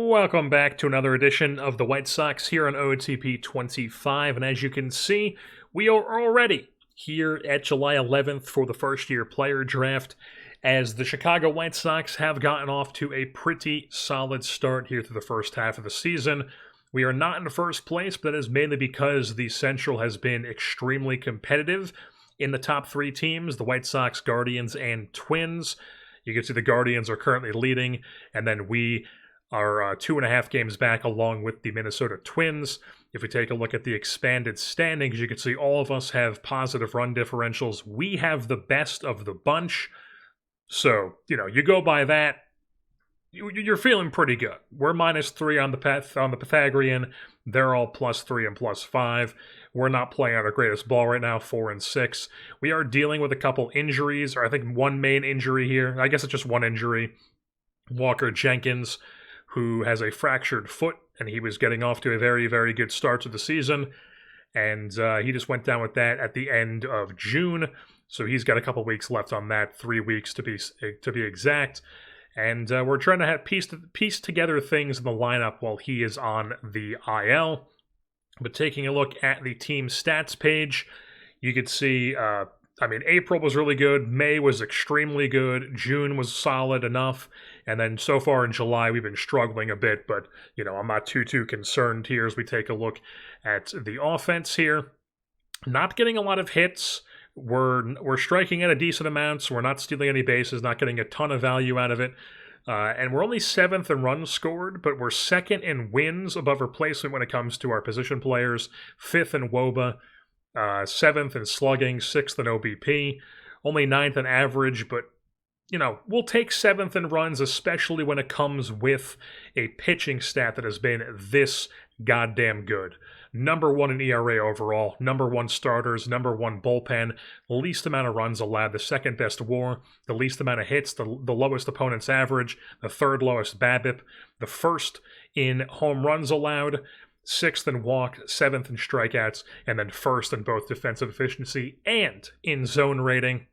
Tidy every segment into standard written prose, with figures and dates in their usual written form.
Welcome back to another edition of the White Sox here on OOTP 25, and as you can see, we are already here at July 11th for the first-year player draft, as the Chicago White Sox have gotten off to a pretty solid start here through the first half of the season. We are not in first place, but that is mainly because the Central has been extremely competitive. In the top three teams, the White Sox, Guardians, and Twins. You can see the Guardians are currently leading, and then we are 2.5 games back along with the Minnesota Twins. If we take a look at the expanded standings, you can see all of us have positive run differentials. We have the best of the bunch. So, you go by that, you're feeling pretty good. We're -3 on the Pythagorean. They're all +3 and +5. We're not playing our greatest ball right now, 4 and 6. We are dealing with a couple injuries, or I think one main injury here. I guess it's just one injury. Walker Jenkins, who has a fractured foot, and he was getting off to a very, very good start to the season. And he just went down with that at the end of June. So he's got a couple weeks left on that, 3 weeks to be exact. And we're trying to piece together things in the lineup while he is on the IL. But taking a look at the team stats page, you could see, April was really good. May was extremely good. June was solid enough. And then so far in July, we've been struggling a bit. But, I'm not too concerned here as we take a look at the offense here. Not getting a lot of hits. We're striking at a decent amount, so we're not stealing any bases, not getting a ton of value out of it. And we're only 7th in runs scored, but we're 2nd in wins above replacement when it comes to our position players, 5th in WOBA, 7th in slugging, 6th in OBP, only 9th in average, but, we'll take 7th in runs, especially when it comes with a pitching stat that has been this goddamn good. Number 1 in ERA overall, number 1 starters, number 1 bullpen, least amount of runs allowed, the second best WAR, the least amount of hits, the lowest opponent's average, the third lowest BABIP, the first in home runs allowed, 6th in walk, 7th in strikeouts, and then 1st in both defensive efficiency and in zone rating.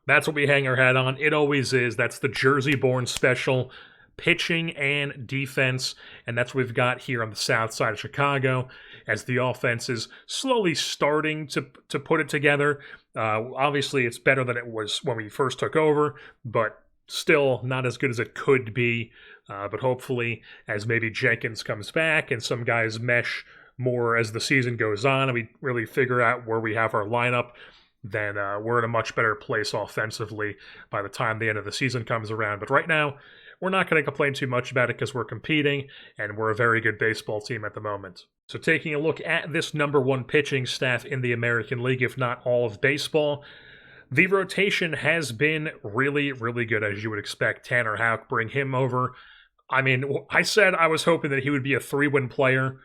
That's what we hang our hat on. It always is. That's the Jersey-born special. Pitching and defense, and that's what we've got here on the south side of Chicago as the offense is slowly starting to put it together. Obviously, it's better than it was when we first took over, but still not as good as it could be. But hopefully, as maybe Jenkins comes back and some guys mesh more as the season goes on and we really figure out where we have our lineup, then we're in a much better place offensively by the time the end of the season comes around. But right now, we're not going to complain too much about it because we're competing, and we're a very good baseball team at the moment. So taking a look at this number 1 pitching staff in the American League, if not all of baseball, the rotation has been really, really good, as you would expect. Tanner Houck, bring him over. I said I was hoping that he would be a 3-win player.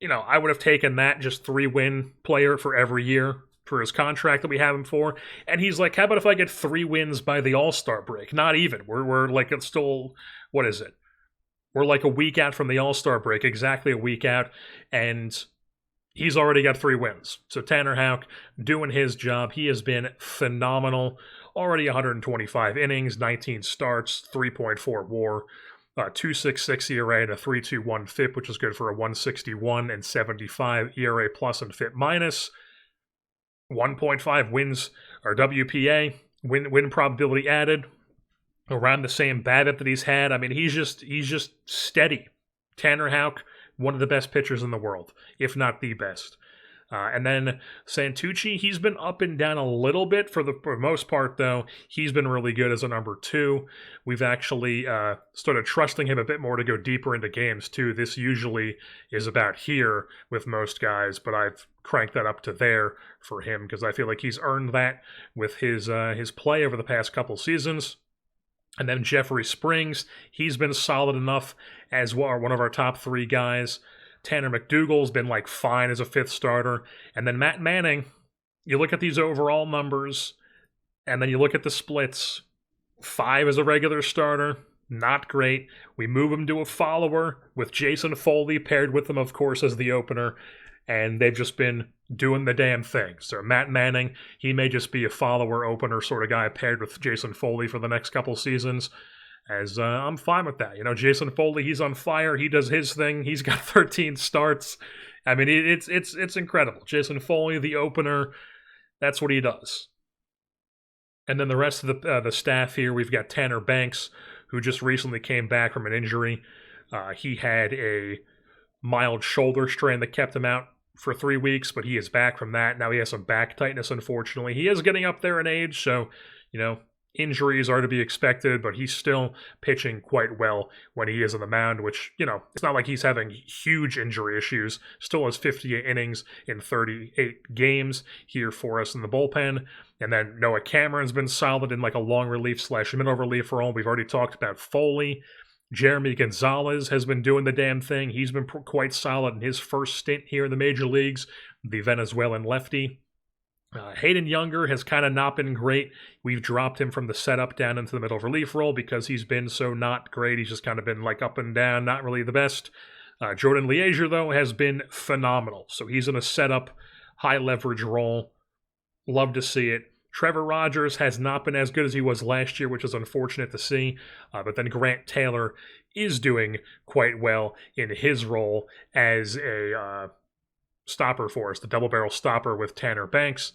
I would have taken that, just 3-win player for every year for his contract that we have him for, and he's like, how about if I get 3 wins by the All-Star break? Not even. We're like, it's still, what is it? We're like a week out from the All-Star break, exactly a week out, and he's already got 3 wins. So Tanner Houck doing his job. He has been phenomenal. Already 125 innings, 19 starts, 3.4 WAR, 2.66 ERA and a 3.21 FIP, which is good for a 161 and 75 ERA plus and FIP minus. 1.5 wins or WPA, win probability added, around the same BABIP that he's had. He's just steady. Tanner Houck, one of the best pitchers in the world, if not the best. And then Santucci, he's been up and down a little bit for the most part, though. He's been really good as a number 2. We've actually started trusting him a bit more to go deeper into games, too. This usually is about here with most guys, but I've cranked that up to there for him because I feel like he's earned that with his play over the past couple seasons. And then Jeffrey Springs, he's been solid enough as well, one of our top 3 guys. Tanner McDougal's been fine as a 5th starter. And then Matt Manning, you look at these overall numbers, and then you look at the splits. 5 as a regular starter, not great. We move him to a follower with Jason Foley paired with him, of course, as the opener. And they've just been doing the damn thing. So Matt Manning, he may just be a follower opener sort of guy paired with Jason Foley for the next couple seasons. As I'm fine with that. Jason Foley, he's on fire. He does his thing. He's got 13 starts. I mean, it's incredible. Jason Foley, the opener, that's what he does. And then the rest of the staff here, we've got Tanner Banks, who just recently came back from an injury. He had a mild shoulder strain that kept him out for 3 weeks, but he is back from that. Now he has some back tightness, unfortunately. He is getting up there in age, so, injuries are to be expected, but he's still pitching quite well when he is on the mound, which, it's not like he's having huge injury issues. Still has 58 innings in 38 games here for us in the bullpen. And then Noah Cameron's been solid in like a long relief / middle relief role. We've already talked about Foley. Jeremy Gonzalez has been doing the damn thing. He's been quite solid in his first stint here in the major leagues, the Venezuelan lefty. Hayden Younger has kind of not been great. We've dropped him from the setup down into the middle relief role because he's been so not great. He's just kind of been like up and down, not really the best. Jordan Liager, though, has been phenomenal. So he's in a setup, high leverage role. Love to see it. Trevor Rogers has not been as good as he was last year, which is unfortunate to see. But then Grant Taylor is doing quite well in his role as a stopper for us, the double barrel stopper with Tanner Banks,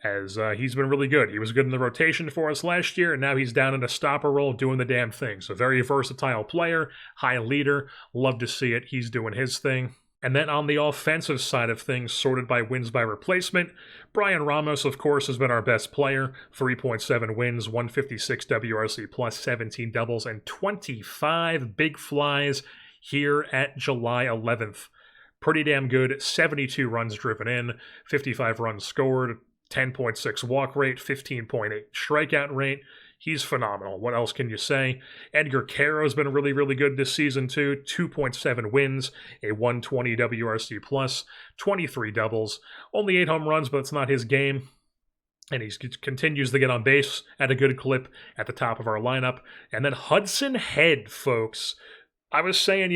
as he's been really good. He was good in the rotation for us last year, and now he's down in a stopper role doing the damn thing. So very versatile player, high leader. Love to see it. He's doing his thing. And then on the offensive side of things, sorted by wins by replacement, Brian Ramos, of course, has been our best player. 3.7 wins, 156 WRC plus, 17 doubles, and 25 big flies here at July 11th. Pretty damn good. 72 runs driven in, 55 runs scored, 10.6 walk rate, 15.8 strikeout rate. He's phenomenal. What else can you say? Edgar Caro's been really, really good this season, too. 2.7 wins, a 120 WRC plus, 23 doubles. Only 8 home runs, but it's not his game. And he continues to get on base at a good clip at the top of our lineup. And then Hudson Head, folks. I was saying,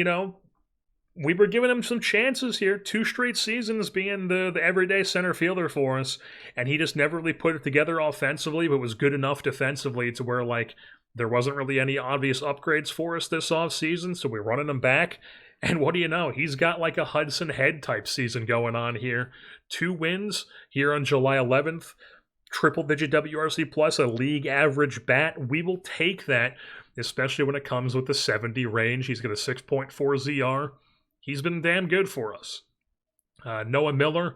we were giving him some chances here. 2 straight seasons being the everyday center fielder for us. And he just never really put it together offensively, but was good enough defensively to where, there wasn't really any obvious upgrades for us this offseason. So we're running him back. And what do you know? He's got like a Hudson Head type season going on here. 2 wins here on July 11th. Triple-digit WRC plus, a league average bat. We will take that, especially when it comes with the 70 range. He's got a 6.4 ZR. He's been damn good for us. Noah Miller,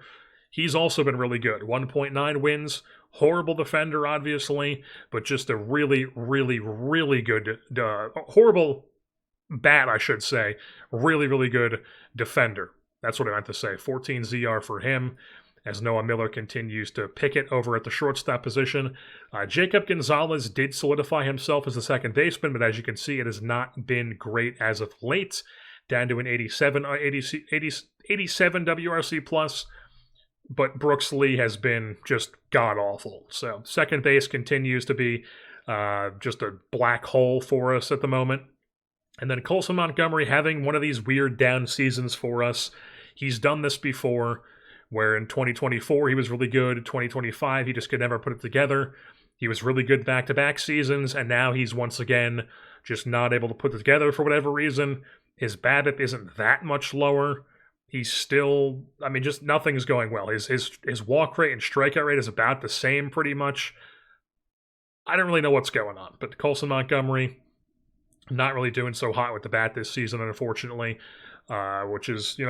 he's also been really good. 1.9 wins. Horrible defender, obviously, but just a really, really, really good, horrible bat, I should say. Really, really good defender. That's what I meant to say. 14 ZR for him, as Noah Miller continues to pick it over at the shortstop position. Jacob Gonzalez did solidify himself as the second baseman, but as you can see, it has not been great as of late. Down to an 87 WRC plus, but Brooks Lee has been just god-awful. So second base continues to be just a black hole for us at the moment. And then Colson Montgomery having one of these weird down seasons for us. He's done this before, where in 2024 he was really good. In 2025 he just could never put it together. He was really good back-to-back seasons, and now he's once again just not able to put it together for whatever reason. His BABIP isn't that much lower. He's still, just nothing's going well. His walk rate and strikeout rate is about the same pretty much. I don't really know what's going on, but Colson Montgomery not really doing so hot with the bat this season, unfortunately, which is,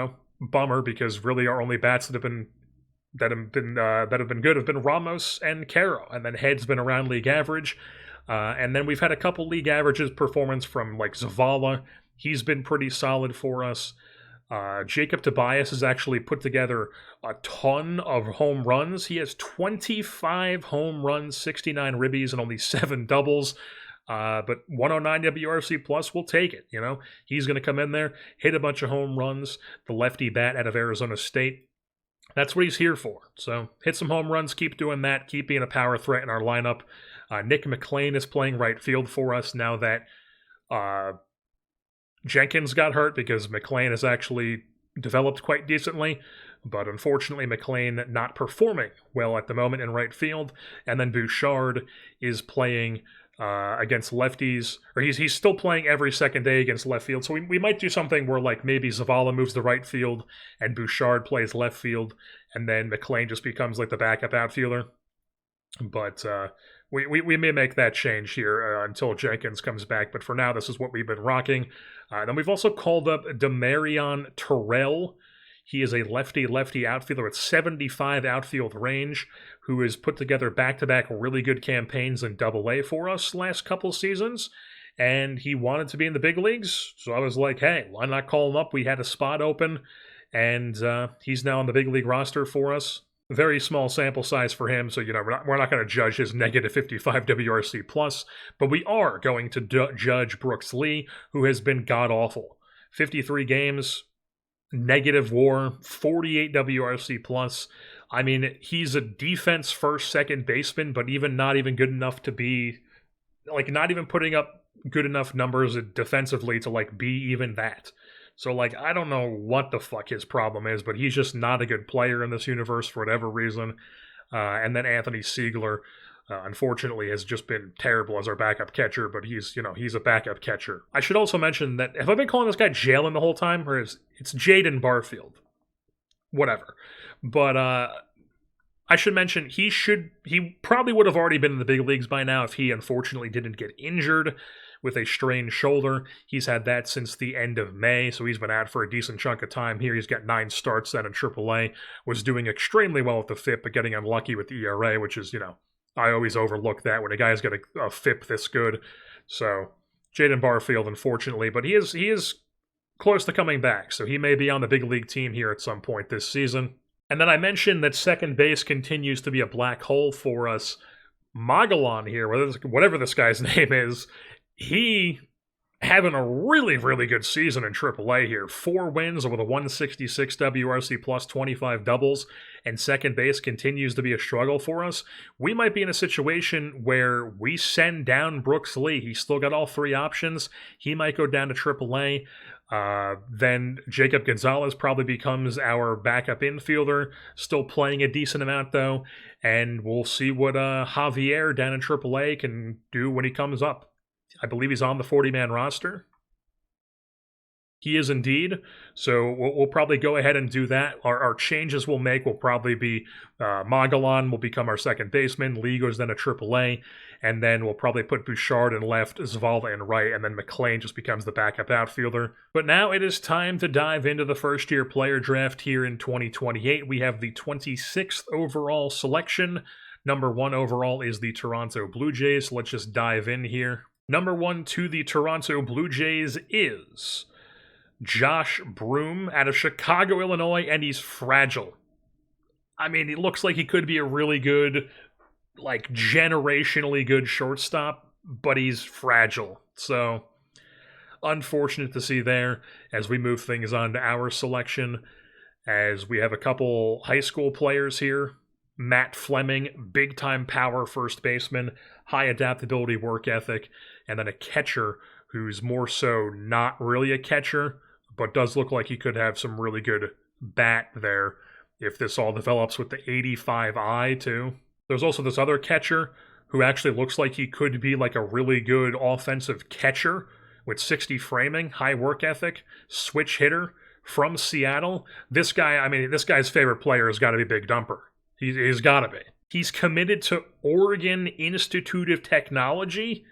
bummer, because really our only bats that have been good have been Ramos and Caro, and then Head's been around league average. And then we've had a couple league averages performance from Zavala. He's been pretty solid for us. Jacob Tobias has actually put together a ton of home runs. He has 25 home runs, 69 ribbies, and only 7 doubles. But 109 WRC plus, we'll take it. He's going to come in there, hit a bunch of home runs. The lefty bat out of Arizona State. That's what he's here for. So hit some home runs, keep doing that, keep being a power threat in our lineup. Nick McLean is playing right field for us now that Jenkins got hurt, because McLean has actually developed quite decently, but unfortunately McLean not performing well at the moment in right field. And then Bouchard is playing against lefties, or he's still playing every second day against left field. So we might do something where like maybe Zavala moves to right field and Bouchard plays left field, and then McLean just becomes like the backup outfielder. But we may make that change here until Jenkins comes back. But for now, this is what we've been rocking. Then we've also called up Demarion Terrell. He is a lefty-lefty outfielder with 75 outfield range, who has put together back-to-back really good campaigns in Double-A for us last couple seasons, and he wanted to be in the big leagues, so I was like, hey, why not call him up? We had a spot open, and he's now on the big league roster for us. Very small sample size for him, so we're not going to judge his negative 55 WRC plus, but we are going to judge Brooks Lee, who has been god-awful. 53 games, negative WAR, 48 WRC plus. I mean, he's a defense first second baseman, but not even good enough to be, like, not even putting up good enough numbers defensively to, like, be even that. So, like, I don't know what the fuck his problem is, but he's just not a good player in this universe for whatever reason. And then Anthony Siegler, unfortunately, has just been terrible as our backup catcher, but he's a backup catcher. I should also mention that, have I been calling this guy Jalen the whole time? Or it's Jaden Barfield. Whatever. But I should mention, he probably would have already been in the big leagues by now if he unfortunately didn't get injured with a strained shoulder. He's had that since the end of May, so he's been out for a decent chunk of time here. He's got 9 starts then in AAA, was doing extremely well with the FIP, but getting unlucky with the ERA, which is, I always overlook that when a guy's got a FIP this good. So, Jaden Barfield, unfortunately, but he is close to coming back, so he may be on the big league team here at some point this season. And then I mentioned that second base continues to be a black hole for us. Magellan here, whatever this guy's name is, he having a really, really good season in AAA here. 4 wins with a 166 WRC plus 25 doubles, and second base continues to be a struggle for us. We might be in a situation where we send down Brooks Lee. He's still got all 3 options. He might go down to AAA. Then Jacob Gonzalez probably becomes our backup infielder, still playing a decent amount though, and we'll see what Javier down in AAA can do when he comes up. I believe he's on the 40-man roster. He is indeed, so we'll probably go ahead and do that. Our changes we'll make will probably be Magellan will become our second baseman, Lee goes then to AAA, and then we'll probably put Bouchard in left, Zavala in right, and then McLean just becomes the backup outfielder. But now it is time to dive into the first-year player draft here in 2028. We have the 26th overall selection. Number 1 overall is the Toronto Blue Jays, so let's just dive in here. Number 1 to the Toronto Blue Jays is Josh Broom out of Chicago, Illinois, and he's fragile. I mean, he looks like he could be a really good, like, generationally good shortstop, but he's fragile. So, unfortunate to see there as we move things on to our selection, as we have a couple high school players here. Matt Fleming, big-time power first baseman, high adaptability work ethic, and then a catcher who's more so not really a catcher, but does look like he could have some really good bat there if this all develops with the 85 eye, too. There's also this other catcher who actually looks like he could be like a really good offensive catcher with 60 framing, high work ethic, switch hitter from Seattle. This guy's favorite player has got to be Big Dumper. He's got to be. He's committed to Oregon Institute of Technology.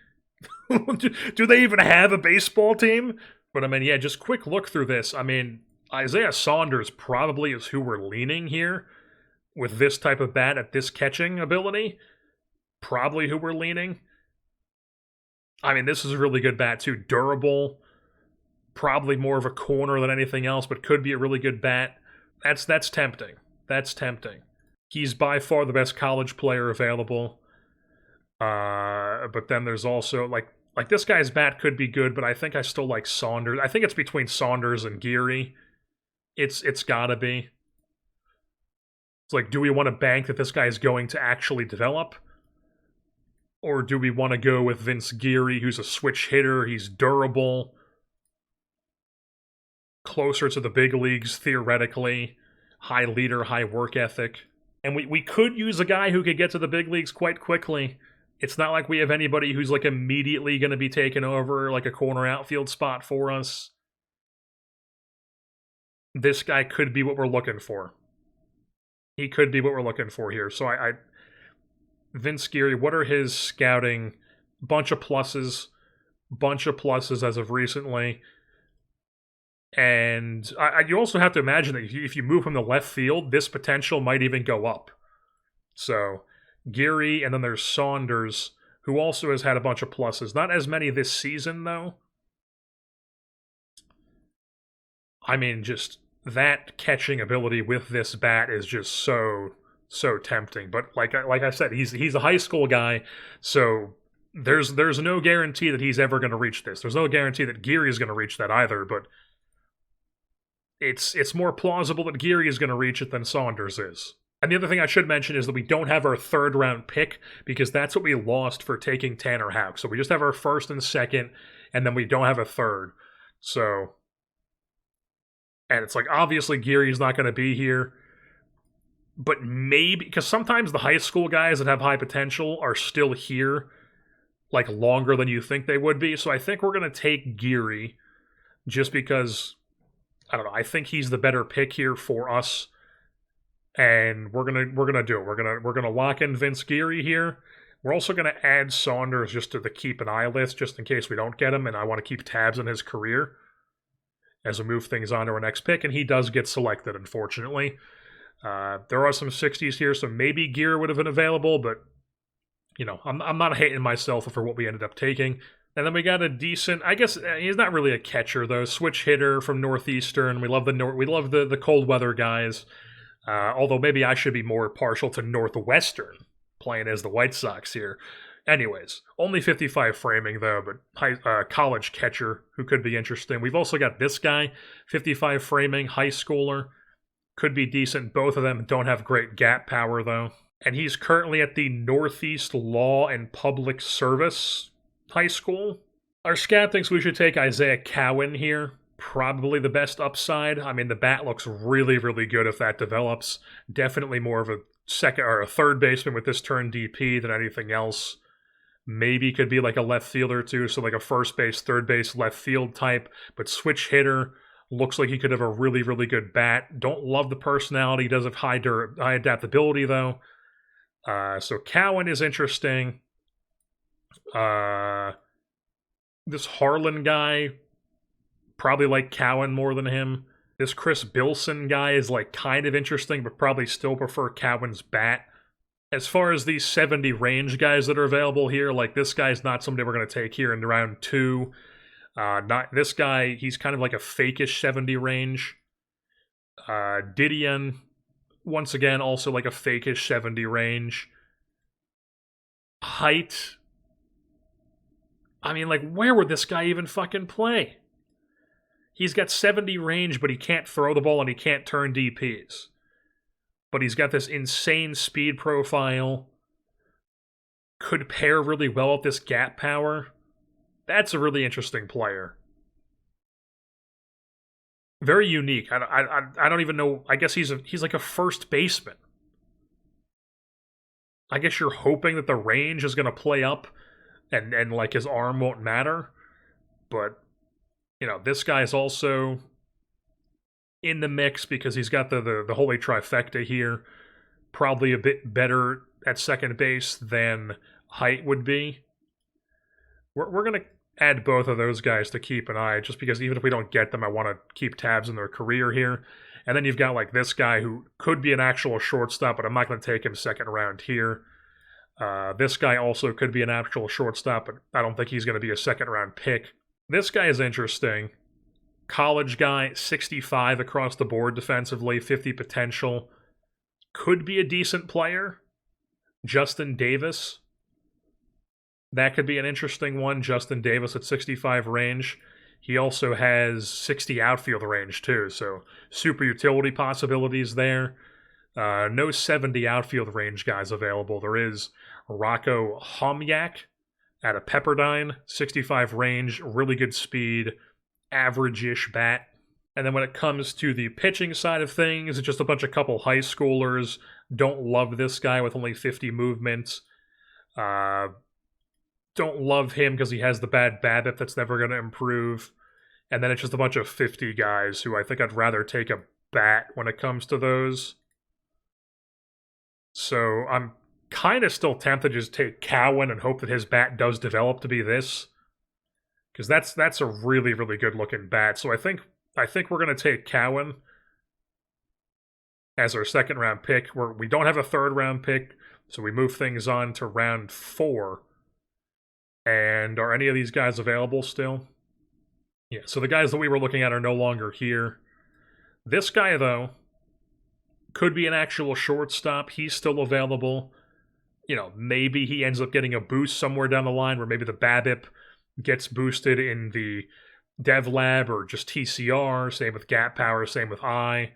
Do they even have a baseball team? But I mean, yeah, just quick look through this. I mean, Isaiah Saunders probably is who we're leaning here with this type of bat at this catching ability. Probably who we're leaning. I mean, this is a really good bat too. Durable. Probably more of a corner than anything else, but could be a really good bat. That's tempting. That's tempting. He's by far the best college player available. But then there's also, like this guy's bat could be good, but I think I still like Saunders. I think it's between Saunders and Geary. It's gotta be. It's like, do we want to bank that this guy is going to actually develop? Or do we want to go with Vince Geary, who's a switch hitter, he's durable, closer to the big leagues, theoretically, high leader, high work ethic. And we could use a guy who could get to the big leagues quite quickly It's not like we have anybody who's like immediately going to be taking over like a corner outfield spot for us. This guy could be what we're looking for. He could be what we're looking for here. So Vince Geary, what are his scouting? Bunch of pluses as of recently. And you also have to imagine that if you move him to left field, this potential might even go up. So Geary, and then there's Saunders, who also has had a bunch of pluses. Not as many this season, though. I mean, just that catching ability with this bat is just so tempting. But like I said, he's a high school guy, so there's no guarantee that he's ever going to reach this. There's no guarantee that Geary is going to reach that either, but it's more plausible that Geary is going to reach it than Saunders is. And the other thing I should mention is that we don't have our third-round pick, because that's what we lost for taking Tanner Houck. So we just have our first and second, and then we don't have a third. So, and it's like, obviously Geary's not going to be here, but maybe, because sometimes the high school guys that have high potential are still here, like, longer than you think they would be. So I think we're going to take Geary, just because, I don't know, I think he's the better pick here for us. And we're gonna do it. We're gonna lock in Vince Geary here. We're also gonna add Saunders just to the keep an eye list, just in case we don't get him, and I want to keep tabs on his career as we move things on to our next pick. And he does get selected, unfortunately. There are some 60s here, so maybe Geary would have been available, but you know, I'm not hating myself for what we ended up taking. And then we got a decent, I guess he's not really a catcher though, switch hitter from Northeastern. We love the cold weather guys. Although maybe I should be more partial to Northwestern, playing as the White Sox here. Anyways, only 55 framing though, but college catcher who could be interesting. We've also got this guy, 55 framing, high schooler. Could be decent. Both of them don't have great gap power though. And he's currently at the Northeast Law and Public Service High School. Our scout thinks we should take Isaiah Cowan here. Probably the best upside. I mean, the bat looks really, really good if that develops. Definitely more of a second or a third baseman with this turn DP than anything else. Maybe could be like a left fielder too, so like a first base, third base, left field type. But switch hitter, looks like he could have a really, really good bat. Don't love the personality. He does have high adaptability though. So Cowan is interesting. This Harlan guy, probably like Cowan more than him. This Chris Bilson guy is like kind of interesting, but probably still prefer Cowan's bat. As far as these 70 range guys that are available here, like this guy's not somebody we're going to take here in round 2. Not this guy, he's kind of like a fakeish 70 range. Didion, once again, also like a fakeish 70 range. Height, I mean, like, where would this guy even fucking play? He's got 70 range, but he can't throw the ball and he can't turn DPs. But he's got this insane speed profile. Could pair really well with this gap power. That's a really interesting player. Very unique. I don't even know. I guess he's like a first baseman. I guess you're hoping that the range is going to play up and like his arm won't matter. But you know, this guy's also in the mix because he's got the holy trifecta here. Probably a bit better at second base than Height would be. We're going to add both of those guys to keep an eye, just because even if we don't get them, I want to keep tabs on their career here. And then you've got like this guy who could be an actual shortstop, but I'm not going to take him second round here. This guy also could be an actual shortstop, but I don't think he's going to be a second round pick. This guy is interesting. College guy, 65 across the board defensively, 50 potential. Could be a decent player. Justin Davis. That could be an interesting one. Justin Davis at 65 range. He also has 60 outfield range too, so super utility possibilities there. No 70 outfield range guys available. There is Rocco Homyak at a Pepperdine, 65 range, really good speed, average-ish bat. And then when it comes to the pitching side of things, it's just a couple high schoolers. Don't love this guy with only 50 movements. don't love him because he has the bad BABIP that's never going to improve. And then it's just a bunch of 50 guys who I think I'd rather take a bat when it comes to those. So I'm kind of still tempted to just take Cowan and hope that his bat does develop to be this. Because that's a really, really good looking bat. So I think we're going to take Cowan as our second round pick. We don't have a third round pick, so we move things on to round 4. And are any of these guys available still? Yeah, so the guys that we were looking at are no longer here. This guy, though, could be an actual shortstop. He's still available. You know, maybe he ends up getting a boost somewhere down the line where maybe the BABIP gets boosted in the Dev Lab or just TCR. Same with Gap Power, same with I.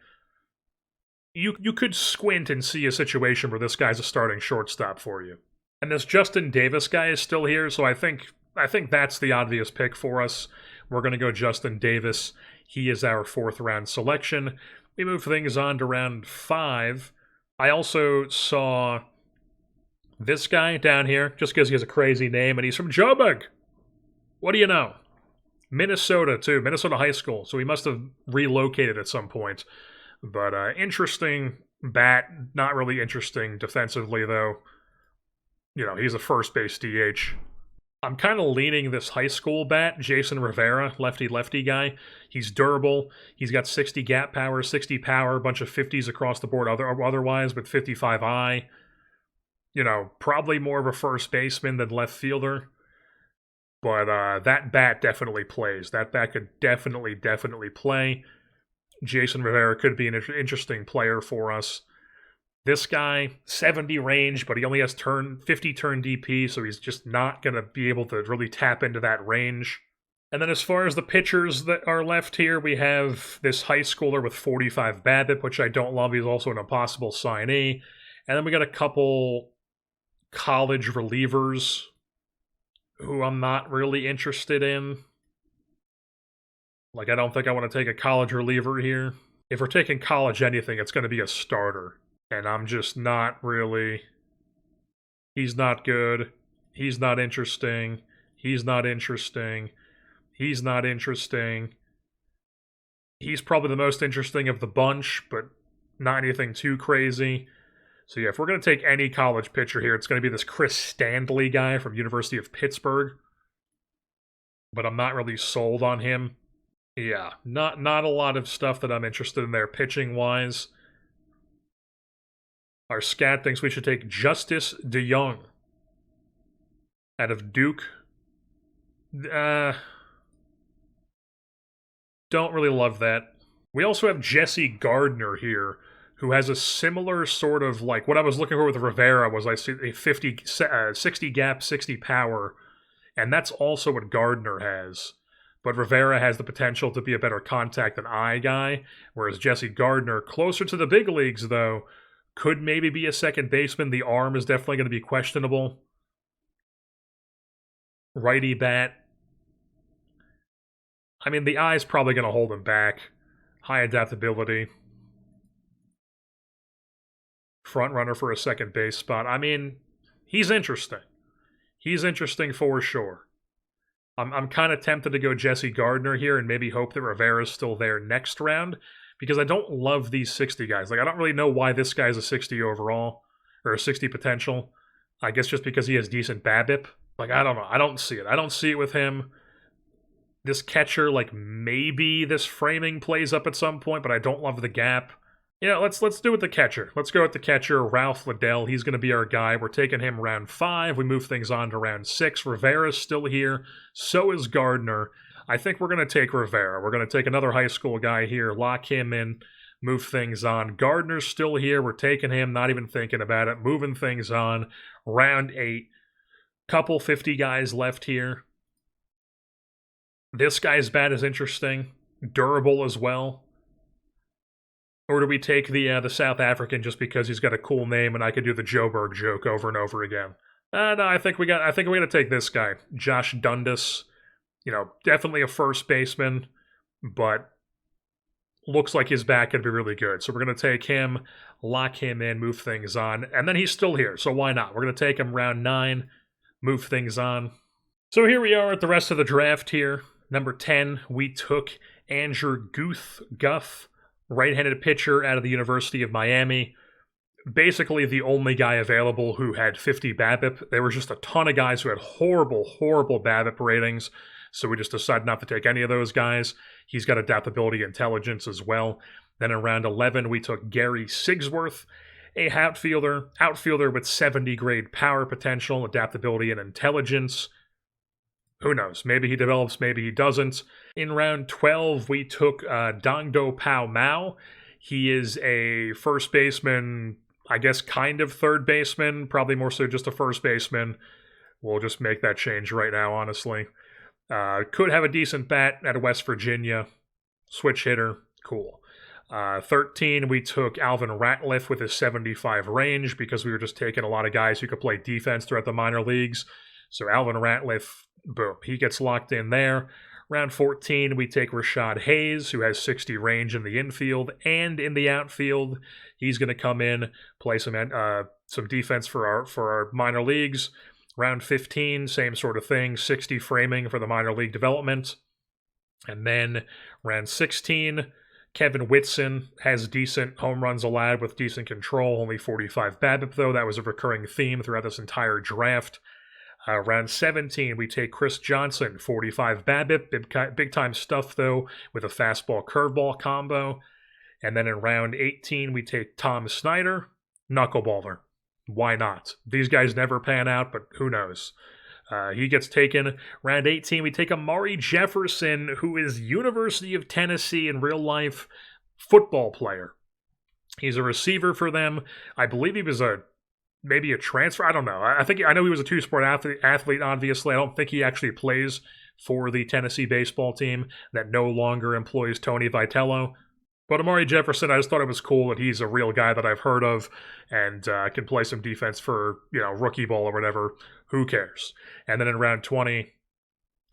You could squint and see a situation where this guy's a starting shortstop for you. And this Justin Davis guy is still here, so I think that's the obvious pick for us. We're going to go Justin Davis. He is our 4th round selection. We move things on to round 5. I also saw this guy down here, just because he has a crazy name, and he's from Joburg. What do you know? Minnesota, too. Minnesota High School, so he must have relocated at some point. But interesting bat, not really interesting defensively, though. You know, he's a first base DH. I'm kind of leaning this high school bat, Jason Rivera, lefty guy. He's durable. He's got 60 gap power, 60 power, a bunch of 50s across the board otherwise, with 55 I. You know, probably more of a first baseman than left fielder. But that bat definitely plays. That bat could definitely play. Jason Rivera could be an interesting player for us. This guy, 70 range, but he only has 50 turn DP, so he's just not going to be able to really tap into that range. And then as far as the pitchers that are left here, we have this high schooler with 45 BABIP, which I don't love. He's also an impossible signee. And then we got a couple college relievers who I'm not really interested in. Like, I don't think I want to take a college reliever here. If we're taking college anything, it's going to be a starter. And I'm just not really... He's not good. He's not interesting. He's not interesting. He's not interesting. He's probably the most interesting of the bunch, but not anything too crazy. So yeah, if we're going to take any college pitcher here, it's going to be this Chris Standley guy from University of Pittsburgh. But I'm not really sold on him. Yeah, not a lot of stuff that I'm interested in there pitching-wise. Our scat thinks we should take Justice DeYoung out of Duke. Don't really love that. We also have Jesse Gardner here, who has a similar sort of, like, what I was looking for with Rivera was I see a 60 gap, 60 power, and that's also what Gardner has. But Rivera has the potential to be a better contact than I guy, whereas Jesse Gardner, closer to the big leagues, though, could maybe be a second baseman. The arm is definitely going to be questionable. Righty bat. I mean, the eye's probably going to hold him back. High adaptability. Front runner for a second base spot. I mean, he's interesting. He's interesting for sure. I'm kind of tempted to go Jesse Gardner here and maybe hope that Rivera's still there next round, because I don't love these 60 guys. Like, I don't really know why this guy's a 60 overall, or a 60 potential. I guess just because he has decent BABIP. Like, I don't know. I don't see it. I don't see it with him. This catcher, like, maybe this framing plays up at some point, but I don't love the gap. Yeah, let's do it with the catcher. Let's go with the catcher, Ralph Liddell. He's going to be our guy. We're taking him round 5. We move things on to round 6. Rivera's still here. So is Gardner. I think we're going to take Rivera. We're going to take another high school guy here, lock him in, move things on. Gardner's still here. We're taking him, not even thinking about it, moving things on. Round 8. Couple 50 guys left here. This guy's bat is interesting. Durable as well. Or do we take the South African just because he's got a cool name and I could do the Joburg joke over and over again? No, I think we're gonna take this guy, Josh Dundas. You know, definitely a first baseman, but looks like his bat could be really good. So we're gonna take him, lock him in, move things on, and then he's still here. So why not? We're gonna take him round 9, move things on. So here we are at the rest of the draft here. Number 10, we took Andrew Guth, right-handed pitcher out of the University of Miami. Basically the only guy available who had 50 BABIP. There was just a ton of guys who had horrible, horrible BABIP ratings, so we just decided not to take any of those guys. He's got adaptability and intelligence as well. Then in round 11, we took Gary Sigsworth, a outfielder with 70 grade power potential, adaptability, and intelligence. Who knows? Maybe he develops, maybe he doesn't. In round 12, we took Dongdo Pao Mao. He is a first baseman, I guess kind of third baseman, probably more so just a first baseman. We'll just make that change right now, honestly. Could have a decent bat out of West Virginia. Switch hitter, cool. 13, we took Alvin Ratliff with his 75 range because we were just taking a lot of guys who could play defense throughout the minor leagues. So Alvin Ratliff, boom, he gets locked in there. Round 14, we take Rashad Hayes, who has 60 range in the infield and in the outfield. He's going to come in, play some defense for our minor leagues. Round 15, same sort of thing, 60 framing for the minor league development. And then round 16, Kevin Whitson has decent home runs allowed with decent control, only 45 BABIP though. That was a recurring theme throughout this entire draft. Round 17, we take Chris Johnson, 45 BABIP, big time stuff though, with a fastball curveball combo. And then in round 18, we take Tom Snyder, knuckleballer. Why not? These guys never pan out, but who knows? He gets taken. Round 18, we take Amari Jefferson, who is University of Tennessee in real life football player. He's a receiver for them. I believe he was maybe a transfer. I don't know. I know he was a two-sport athlete, obviously. I don't think he actually plays for the Tennessee baseball team that no longer employs Tony Vitello. But Amari Jefferson, I just thought it was cool that he's a real guy that I've heard of and can play some defense for, rookie ball or whatever. Who cares? And then in round 20,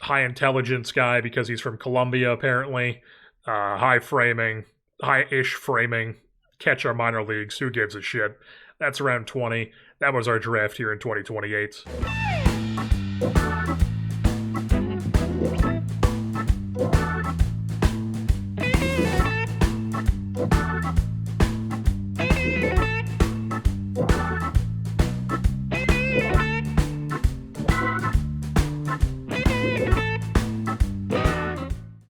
high intelligence guy because he's from Columbia, apparently. High-ish framing. Catch our minor leagues. Who gives a shit? That's round 20. That was our draft here in 2028.